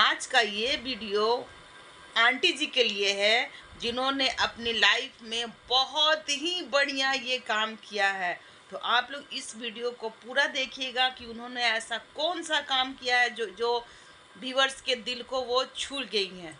आज का ये वीडियो आंटी जी के लिए है जिन्होंने अपनी लाइफ में बहुत ही बढ़िया ये काम किया है। तो आप लोग इस वीडियो को पूरा देखिएगा कि उन्होंने ऐसा कौन सा काम किया है जो जो व्यूअर्स के दिल को वो छू गई हैं।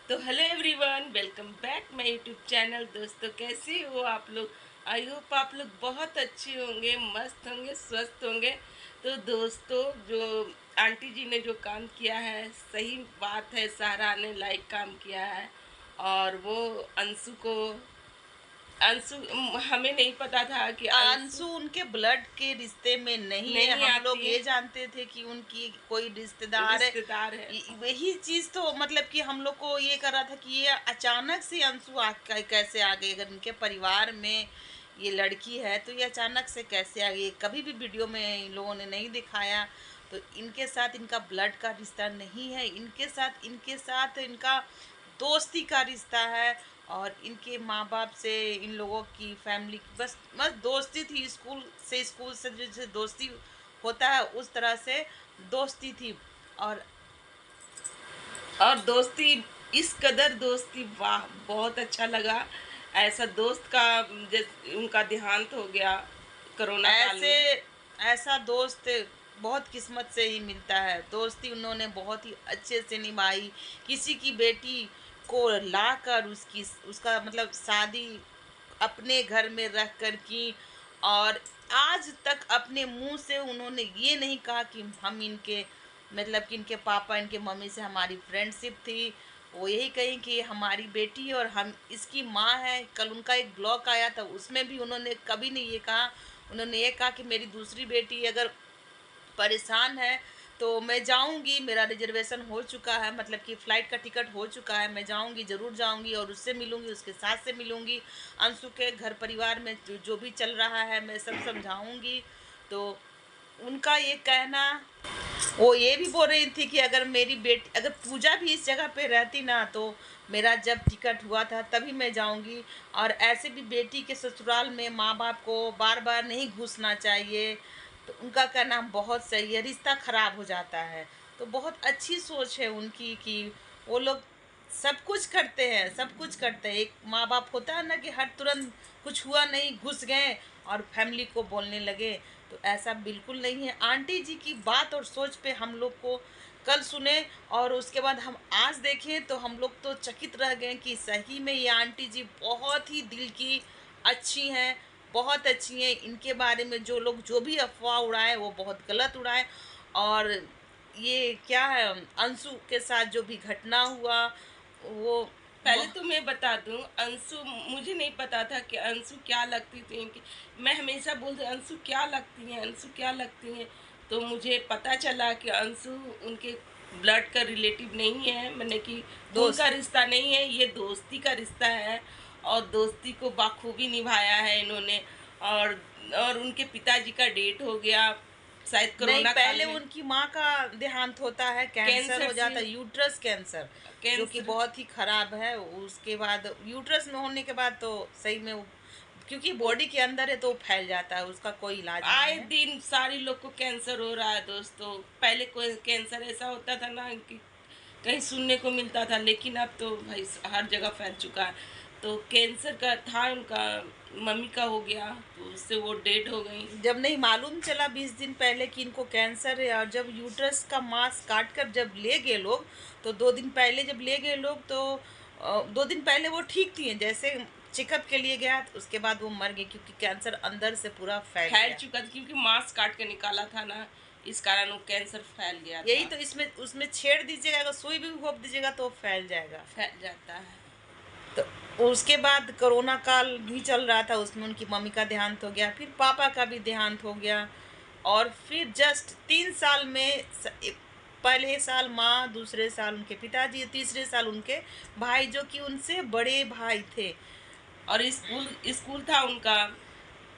तो hello everyone, welcome back my YouTube channel. दोस्तों, कैसे हो आप लोग? आई होप आप लोग बहुत अच्छे होंगे, मस्त होंगे, स्वस्थ होंगे। तो दोस्तों, जो आंटी जी ने जो काम किया है, सही बात है, सराहने लायक काम किया है। और वो अंशु को हमें नहीं पता था कि अंशु उनके ब्लड के रिश्ते में नहीं है। नहीं हम लोग आती ये जानते थे कि उनकी कोई रिश्तेदार है। रिश्तेदार है। वही चीज तो मतलब कि हम लोग को ये कर रहा था कि ये अचानक से अंशु कैसे आ गई। अगर इनके परिवार में ये लड़की है तो ये अचानक से कैसे आ गई। कभी भी वीडियो में इन लोगों ने नहीं दिखाया। तो इनके साथ इनका ब्लड का रिश्ता नहीं है, इनके साथ इनका दोस्ती का रिश्ता है। और इनके माँ बाप से इन लोगों की फैमिली की बस बस दोस्ती थी। स्कूल से जैसे दोस्ती होता है उस तरह से दोस्ती थी। और और दोस्ती, इस कदर दोस्ती, वाह, बहुत अच्छा लगा। ऐसा दोस्त का उनका देहांत हो गया कोरोना काल ऐसे में। ऐसा दोस्त बहुत किस्मत से ही मिलता है। दोस्ती उन्होंने बहुत ही अच्छे से निभाई। किसी की बेटी को लाकर उसका मतलब शादी अपने घर में रख कर की। और आज तक अपने मुंह से उन्होंने ये नहीं कहा कि हम इनके मतलब कि इनके पापा इनके मम्मी से हमारी फ्रेंडशिप थी। वो यही कहीं कि हमारी बेटी और हम इसकी माँ है। कल उनका एक ब्लॉग आया था, उसमें भी उन्होंने कभी नहीं ये कहा। उन्होंने ये कहा कि मेरी दूसरी बेटी अगर परेशान है तो मैं जाऊंगी, मेरा रिजर्वेशन हो चुका है, मतलब कि फ़्लाइट का टिकट हो चुका है, मैं जाऊंगी, ज़रूर जाऊंगी और उससे मिलूंगी, उसके साथ से मिलूंगी। अंशु के घर परिवार में जो भी चल रहा है मैं सब समझाऊंगी। तो उनका ये कहना, वो ये भी बोल रही थी कि अगर मेरी बेटी अगर पूजा भी इस जगह पे रहती ना तो मेरा जब टिकट हुआ था तभी मैं जाऊंगी। और ऐसे भी बेटी के ससुराल में माँ बाप को बार बार नहीं घुसना चाहिए। तो उनका कहना बहुत सही है, रिश्ता खराब हो जाता है। तो बहुत अच्छी सोच है उनकी कि वो लोग सब कुछ करते हैं। एक माँ बाप होता है ना कि हर तुरंत कुछ हुआ नहीं घुस गए और फैमिली को बोलने लगे। तो ऐसा बिल्कुल नहीं है। आंटी जी की बात और सोच पे हम लोग को कल सुने और उसके बाद हम आज देखें तो हम लोग तो चकित रह गए कि सही में ये आंटी जी बहुत ही दिल की अच्छी हैं, बहुत अच्छी हैं। इनके बारे में जो लोग जो भी अफवाह उड़ाए वो बहुत गलत उड़ाए। और ये क्या है, अंशु के साथ जो भी घटना हुआ वो पहले तो मैं बता दूं, अंशु, मुझे नहीं पता था कि अंशु क्या लगती थी इनकी। मैं हमेशा बोलती, अंशु क्या लगती हैं, अंशु क्या लगती हैं। तो मुझे पता चला कि अंशु उनके ब्लड का रिलेटिव नहीं है, मैंने कि खून का दोस्त रिश्ता नहीं है, ये दोस्ती का रिश्ता है। और दोस्ती को बाखूबी निभाया है इन्होंने। और और उनके पिताजी का डेट हो गया, शायद नहीं, कोरोना काल पहले में, उनकी माँ का देहांत होता है, कैंसर कैंसर हो से। जाता है, यूट्रस कैंसर, जो कि कैंसर। बहुत ही खराब है। उसके बाद यूट्रस में होने के बाद तो सही में क्योंकि बॉडी के अंदर है तो वो फैल जाता है, उसका कोई इलाज नहीं आए है। दिन सारे लोग को कैंसर हो रहा है दोस्तों। पहले कोई कैंसर ऐसा होता था ना कि कहीं सुनने को मिलता था, लेकिन अब तो भाई हर जगह फैल चुका है। तो कैंसर का था उनका, मम्मी का हो गया, तो उससे वो डेड हो गई। जब नहीं मालूम चला 20 दिन पहले कि इनको कैंसर है, और जब यूट्रस का मांस काट कर जब ले गए लोग, तो 2 दिन पहले जब ले गए लोग तो 2 दिन पहले वो ठीक थी, जैसे चेकअप के लिए गया तो उसके बाद वो मर गई क्योंकि कैंसर अंदर से पूरा फैल फैल गया। चुका था क्योंकि मांस काट के निकाला था ना, इस कारण वो कैंसर फैल गया यही था। तो इसमें उसमें छेड़ दीजिएगा, अगर सुई भी घोप दीजिएगा तो फैल जाएगा। फैल जाता है। तो उसके बाद कोरोना काल भी चल रहा था, उसमें उनकी मम्मी का देहांत हो गया, फिर पापा का भी देहांत हो गया। और फिर जस्ट 3 साल में पहले साल माँ, दूसरे साल उनके पिताजी, तीसरे साल उनके भाई जो कि उनसे बड़े भाई थे। और स्कूल स्कूल था उनका,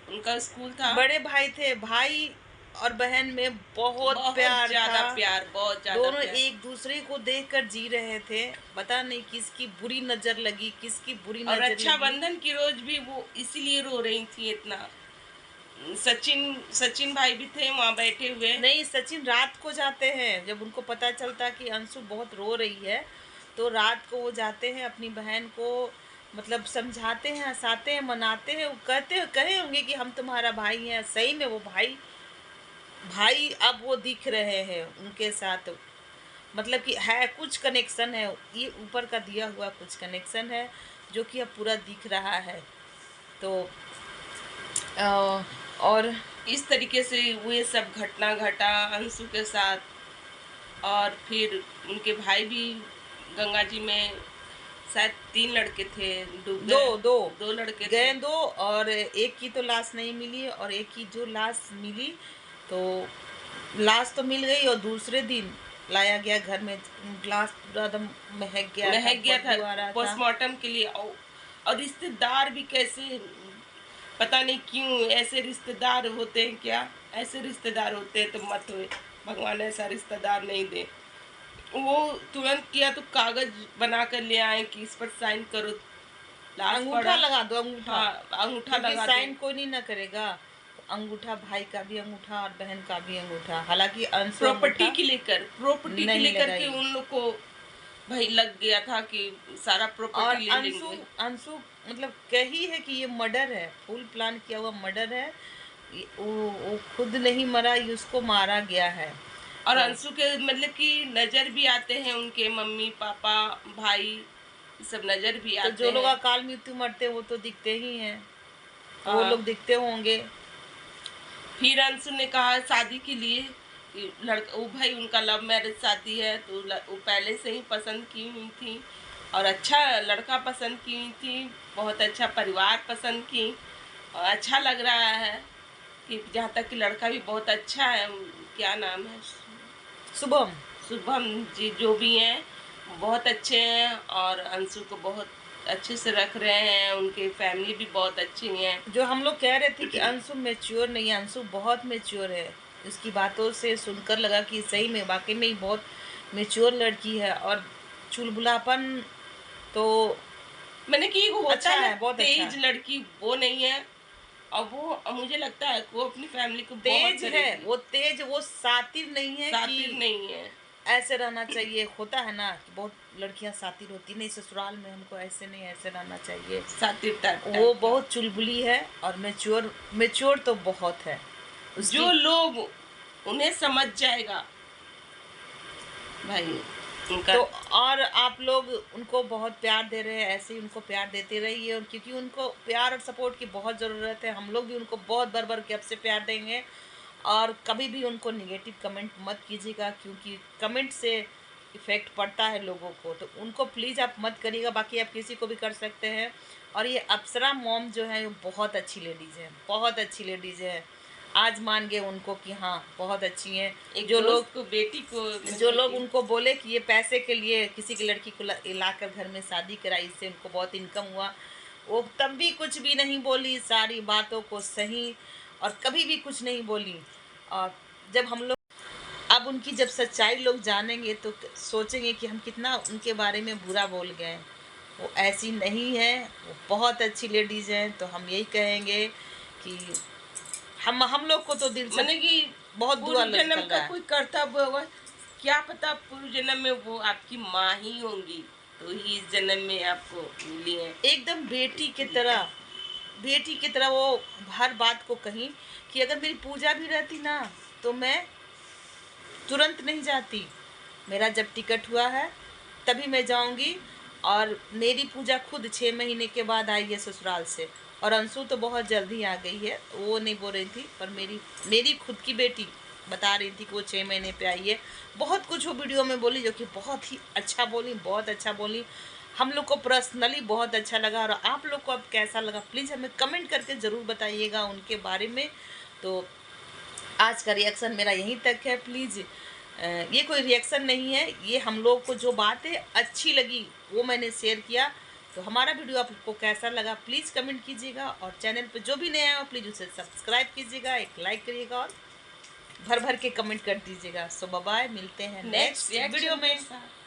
उनका स्कूल था। बड़े भाई थे, भाई और बहन में बहुत बहुत प्यार था। ज्यादा प्यार, बहुत ज्यादा दोनों प्यार। एक दूसरे को देखकर जी रहे थे। पता नहीं किसकी बुरी नजर लगी, किसकी बुरी और नजर लगी। रक्षाबंधन की रोज भी वो इसीलिए रो रही थी इतना। सचिन सचिन भाई भी थे वहाँ बैठे हुए। नहीं, सचिन रात को जाते हैं जब उनको पता चलता कि अंशु बहुत रो रही है, तो रात को वो जाते हैं अपनी बहन को मतलब समझाते हैं, हंसाते हैं, मनाते हैं। वो कहे होंगे कि हम तुम्हारा भाई हैं। सही में वो भाई भाई अब वो दिख रहे हैं उनके साथ। मतलब कि है कुछ कनेक्शन है, ये ऊपर का दिया हुआ कुछ कनेक्शन है जो कि अब पूरा दिख रहा है। तो और इस तरीके से वो ये सब घटना घटा अंशु के साथ। और फिर उनके भाई भी गंगा जी में, शायद 3 लड़के थे, डूब दो गए। दो 2 लड़के गए थे। दो, और एक की तो लाश नहीं मिली, और एक की जो लाश मिली तो लाश तो मिल गई, और दूसरे दिन लाया गया घर में। लाश पूरा एकदम महक गया था, महक गया था बदबू आ रहा था। पोस्टमार्टम के लिए। और रिश्तेदार भी कैसे, पता नहीं क्यों ऐसे रिश्तेदार होते हैं। क्या ऐसे रिश्तेदार होते हैं तो मत होए, भगवान ऐसा रिश्तेदार नहीं दे। वो तुरंत किया तो कागज बना कर ले आए कि इस पर साइन करो। लाश अंगूठा पड़ा। लगा दो, अंगूठा। हाँ, अंगूठा क्योंकि लगा साइन दो। कोई नहीं ना करेगा। अंगूठा, भाई का भी अंगूठा और बहन का भी अंगूठा। हालांकि अंशु प्रॉपर्टी अंगूठा के लेकर, प्रॉपर्टी के नहीं लेकर के लगाई। उन लोग को भाई लग गया था कि सारा और प्रॉपर्टी ले अंशु लेंगे। अंशु मतलब कही है कि ये मर्डर है, फुल प्लान किया हुआ मर्डर है। वो खुद नहीं मरा, ये उसको मारा गया है। और तो अंशु के मतलब कि नजर भी आते हैं, उनके मम्मी पापा भाई सब नजर भी तो आते जो लोग हैं। अकाल मृत्यु मरते हैं वो तो दिखते ही हैं, तो वो हाँ। लोग दिखते होंगे। फिर अंशु ने कहा शादी के लिए कि लड़का, वो भाई उनका लव मैरिज शादी है तो वो पहले से ही पसंद की हुई थी, और अच्छा लड़का पसंद की हुई थी, बहुत अच्छा परिवार पसंद की। और अच्छा लग रहा है कि जहाँ तक कि लड़का भी बहुत अच्छा है। क्या नाम है? शुभम। शुभम जी जो भी हैं बहुत अच्छे हैं, और अंशु को बहुत अच्छे से रख रहे हैं। उनके फैमिली भी बहुत अच्छी हैं। जो हम लोग कह रहे थे कि अंशु मैच्योर नहीं है, अंशु बहुत मैच्योर है। उसकी बातों से सुनकर लगा कि सही में वाकई में ही बहुत मैच्योर लड़की है। और चुलबुलापन तो मैंने कि वो होता अच्छा है ना है, बहुत अच्छा तेज है। लड़की, वो नहीं है। और वो मुझे लगता है कि वो अपनी फैमिली को बहुत तेज है करेगी। वो, तेज वो सातिर नहीं है कि सातिर नहीं है। ऐसे रहना चाहिए। होता है ना कि बहुत लड़कियां सातिर होती, नहीं ससुराल में हमको ऐसे नहीं, ऐसे रहना चाहिए। सातिर टाइप वो का। बहुत चुलबुली है और मैच्योर, मैच्योर तो बहुत है उसकी। जो लोग उन्हें समझ जाएगा भाई उनका। तो और आप लोग उनको बहुत प्यार दे रहे हैं, ऐसे ही उनको प्यार देते रहिए। और क्योंकि उनको प्यार और सपोर्ट की बहुत ज़रूरत है, हम लोग भी उनको बहुत भर भर के अब से प्यार देंगे। और कभी भी उनको निगेटिव कमेंट मत कीजिएगा, क्योंकि कमेंट से इफ़ेक्ट पड़ता है लोगों को। तो उनको प्लीज़ आप मत करिएगा, बाकी आप किसी को भी कर सकते हैं। और ये अप्सरा मॉम जो है वो बहुत अच्छी लेडीज़ है, बहुत अच्छी लेडीज़ है। आज मान गए उनको कि हाँ बहुत अच्छी हैं। एक जो लोग दोस्त को, बेटी को जो मतलब लोग कि उनको बोले कि ये पैसे के लिए किसी की लड़की को लाकर घर में शादी कराई, इससे उनको बहुत इनकम हुआ, वो तब भी कुछ भी नहीं बोली, सारी बातों को सही और कभी भी कुछ नहीं बोली। और जब हम लोग अब उनकी जब सच्चाई लोग जानेंगे तो सोचेंगे कि हम कितना उनके बारे में बुरा बोल गए। वो ऐसी नहीं है, वो बहुत अच्छी लेडीज़ हैं। तो हम यही कहेंगे कि हम लोग को तो दिल से मैंने कि बहुत दुआ पूर्व जन्म निकल का रहा है। कोई कर्तव्य होगा। क्या पता पूर्व जन्म में वो आपकी माँ ही होंगी, तो ही इस जन्म में आपको मिली है। एकदम बेटी की तरह, बेटी की तरह वो हर बात को कही कि अगर मेरी पूजा भी रहती ना तो मैं तुरंत नहीं जाती। मेरा जब टिकट हुआ है तभी मैं जाऊंगी। और मेरी पूजा खुद 6 महीने के बाद आई है ससुराल से। और अंशु तो बहुत जल्दी आ गई है, वो नहीं बोल रही थी, पर मेरी मेरी खुद की बेटी बता रही थी कि वो 6 महीने पे आई है। बहुत कुछ वो वीडियो में बोली जो कि बहुत ही अच्छा बोली, बहुत अच्छा बोली। हम लोग को पर्सनली बहुत अच्छा लगा। और आप लोग को अब कैसा लगा प्लीज़ हमें कमेंट करके ज़रूर बताइएगा उनके बारे में। तो आज का रिएक्शन मेरा यहीं तक है। प्लीज़ ये कोई रिएक्शन नहीं है, ये हम लोग को जो बातें अच्छी लगी वो मैंने शेयर किया। तो हमारा वीडियो आपको कैसा लगा प्लीज़ कमेंट कीजिएगा। और चैनल पे जो भी नया हो प्लीज़ उसे सब्सक्राइब कीजिएगा, एक लाइक करिएगा और भर भर के कमेंट कर दीजिएगा। सो बाय बाय, मिलते हैं नेक्स्ट नेक्स्ट वीडियो रिएक्शन में। के साथ।